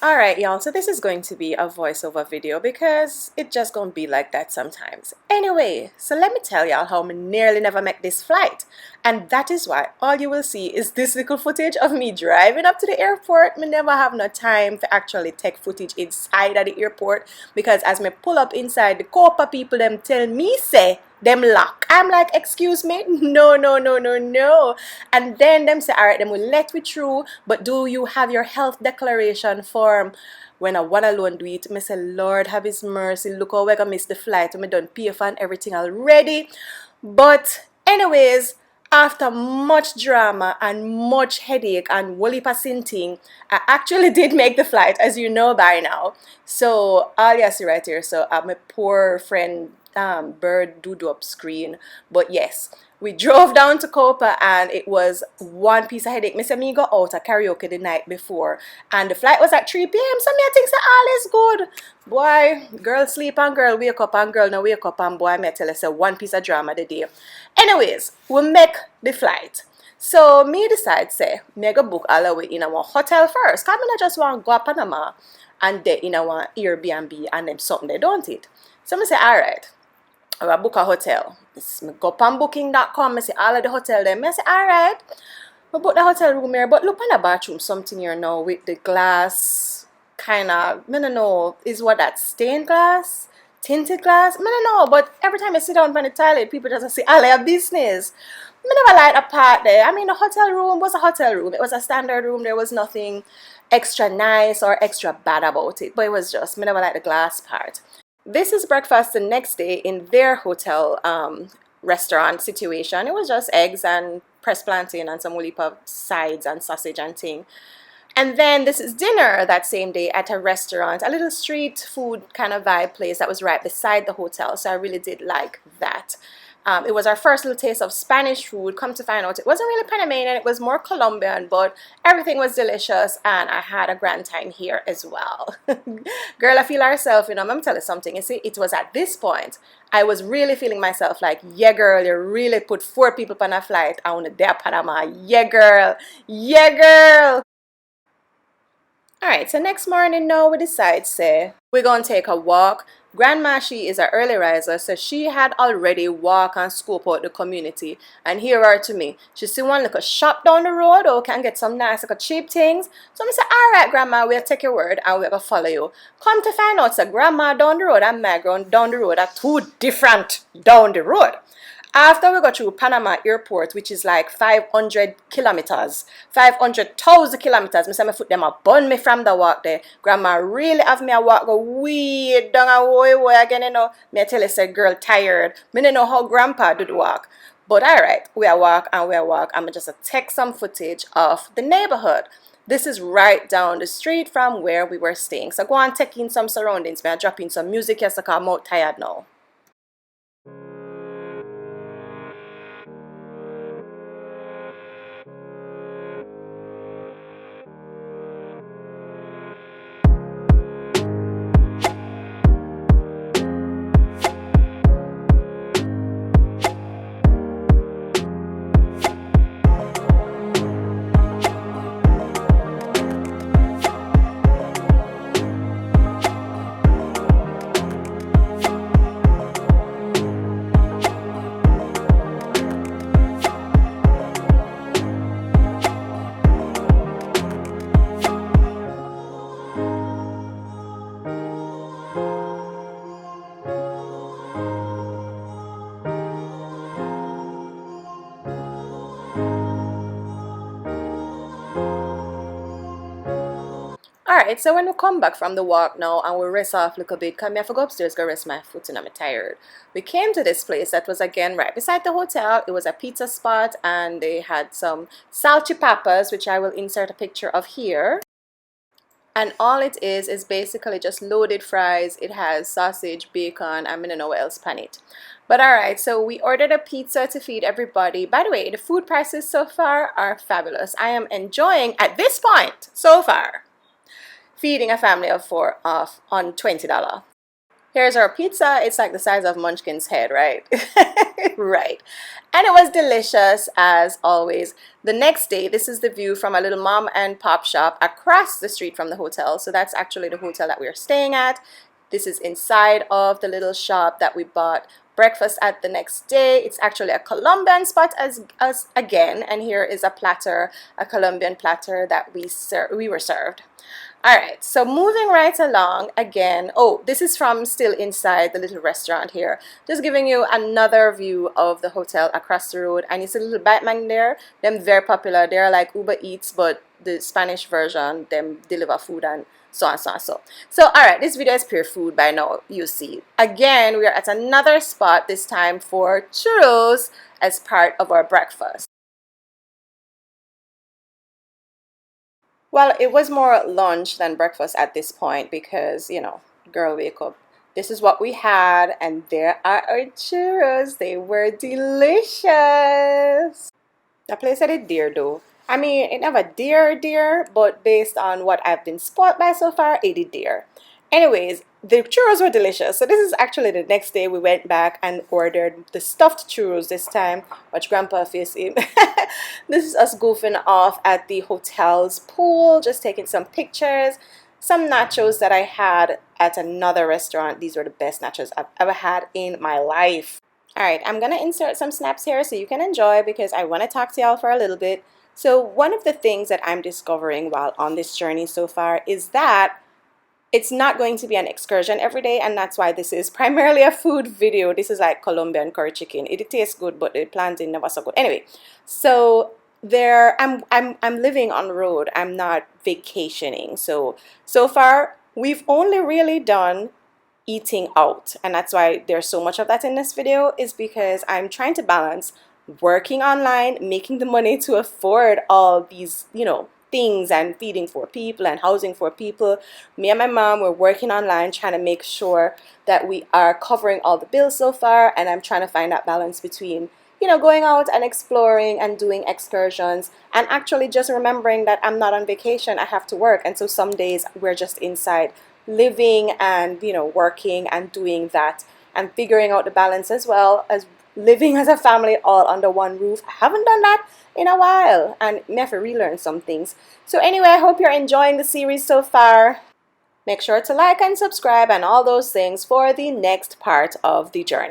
Alright, y'all, so this is going to be a voiceover video because it just gonna be like that sometimes. Anyway, so let me tell y'all how I nearly never make this flight. And that is why all you will see is this little footage of me driving up to the airport. Me never have no time to actually take footage inside of the airport because as me pull up inside, the Copa people them tell me say them lock. I'm like, excuse me? No, no, no, no, no. And then them say, all right, them will let we through, but do you have your health declaration form? When I want alone do it, I say, Lord, have his mercy. Look how we're gonna miss the flight. I done pay for and everything already. But anyways, after much drama and much headache and woolly passing, I actually did make the flight, as you know by now. So all you see right here, so my poor friend bird do up screen, but yes, we drove down to Copa and it was one piece of headache. Mr. Me go out at karaoke the night before and the flight was at 3 p.m. So me I think say all is good. Boy, girl sleep and girl wake up and girl no wake up and boy me I tell you say one piece of drama the day. Anyways, we make the flight. So me decide say me go book all the way in our hotel first. Cause me not just want to go to Panama and they in our Airbnb and them something they don't it. So me say alright. I book a hotel. I go on booking.com. I see all of the hotel there. I say, alright. I book the hotel room here. But look on the bathroom, something here now with the glass kind of, I don't know, is what that stained glass? Tinted glass? I don't know. But every time I sit down on the toilet, people just say, all their business. I never liked a part there. I mean, the hotel room was a hotel room. It was a standard room. There was nothing extra nice or extra bad about it. But it was just, I never liked the glass part. This is breakfast the next day in their hotel restaurant situation. It was just eggs and pressed plantain and some woolly sides and sausage and thing. And then this is dinner that same day at a restaurant, a little street food kind of vibe place that was right beside the hotel. So I really did like that. It was our first little taste of Spanish food. Come to find out, it wasn't really Panamanian, it was more Colombian, but everything was delicious and I had a grand time here as well. Girl, I feel ourselves, you know, I'm gonna tell you something. You see, it was at this point, I was really feeling myself like, yeah, girl, you really put 4 people on a flight on the day of Panama. Yeah, girl. Yeah, girl. Alright, so next morning now we decide, say, we're going to take a walk. Grandma, she is an early riser, so she had already walked and scope out the community. And here are to me. She see one little shop down the road, or can get some nice little cheap things. So I say, alright, Grandma, we'll take your word and we're going to follow you. Come to find out, so Grandma down the road and my ground down the road are 2 different down the road. After we got through Panama Airport, which is like 500 kilometers, 500,000 kilometers, I say my foot them a burn me from the walk there. Grandma really have me a walk go way down a way again, you know. Me I tell you say girl tired. Me don't know how grandpa did walk. But alright, we a walk and we a walk. I'm just a take some footage of the neighborhood. This is right down the street from where we were staying. So go and take in some surroundings. Me I drop in some music here so I'm out tired now. Alright, so when we come back from the walk now and we rest off a little bit, come here, I go upstairs, go rest my foot and I'm tired. We came to this place that was again right beside the hotel. It was a pizza spot and they had some salchipapas, which I will insert a picture of here. And all it is basically just loaded fries. It has sausage, bacon, and I don't know what else on it. But alright, so we ordered a pizza to feed everybody. By the way, the food prices so far are fabulous. I am enjoying, at this point, so far, feeding a family of 4 off on $20. Here's our pizza. It's like the size of Munchkin's head, right? Right. And it was delicious as always. The next day, this is the view from a little mom and pop shop across the street from the hotel. So that's actually the hotel that we're staying at. This is inside of the little shop that we bought breakfast at the next day. It's actually a Colombian spot as again, and here is a platter, a Colombian platter that we were served. All right, so moving right along again. Oh, this is from still inside the little restaurant here. Just giving you another view of the hotel across the road. And you see a little Batman there. Them very popular. They're like Uber Eats, but the Spanish version. Them deliver food and so on, so on, so. So, all right, this video is pure food by now, you see. Again, we are at another spot, this time for churros as part of our breakfast. Well, it was more lunch than breakfast at this point because, you know, girl, wake up. This is what we had, and there are our churros. They were delicious. The place that it dear though. I mean, it never dear, but based on what I've been spoiled by so far, it did dear. Anyways, the churros were delicious. So this is actually the next day we went back and ordered the stuffed churros this time. Watch Grandpa face him. This is us goofing off at the hotel's pool, just taking some pictures. Some nachos that I had at another restaurant. These were the best nachos I've ever had in my life. All right, I'm gonna insert some snaps here so you can enjoy because I want to talk to y'all for a little bit. So one of the things that I'm discovering while on this journey so far is that it's not going to be an excursion every day, and that's why this is primarily a food video. This is like Colombian curry chicken. It tastes good, but the plantain never so good. Anyway, so there I'm living on the road. I'm not vacationing. So far we've only really done eating out, and that's why there's so much of that in this video, is because I'm trying to balance working online, making the money to afford all these, you know, things and feeding for people and housing for people. Me and my mom, we're working online trying to make sure that we are covering all the bills so far, and I'm trying to find that balance between, you know, going out and exploring and doing excursions and actually just remembering that I'm not on vacation. I have to work, and so some days we're just inside living and, you know, working and doing that and figuring out the balance as well as living as a family all under one roof. I haven't done that in a while, and me have to relearn some things. So anyway, I hope you're enjoying the series so far. Make sure to like and subscribe and all those things for the next part of the journey.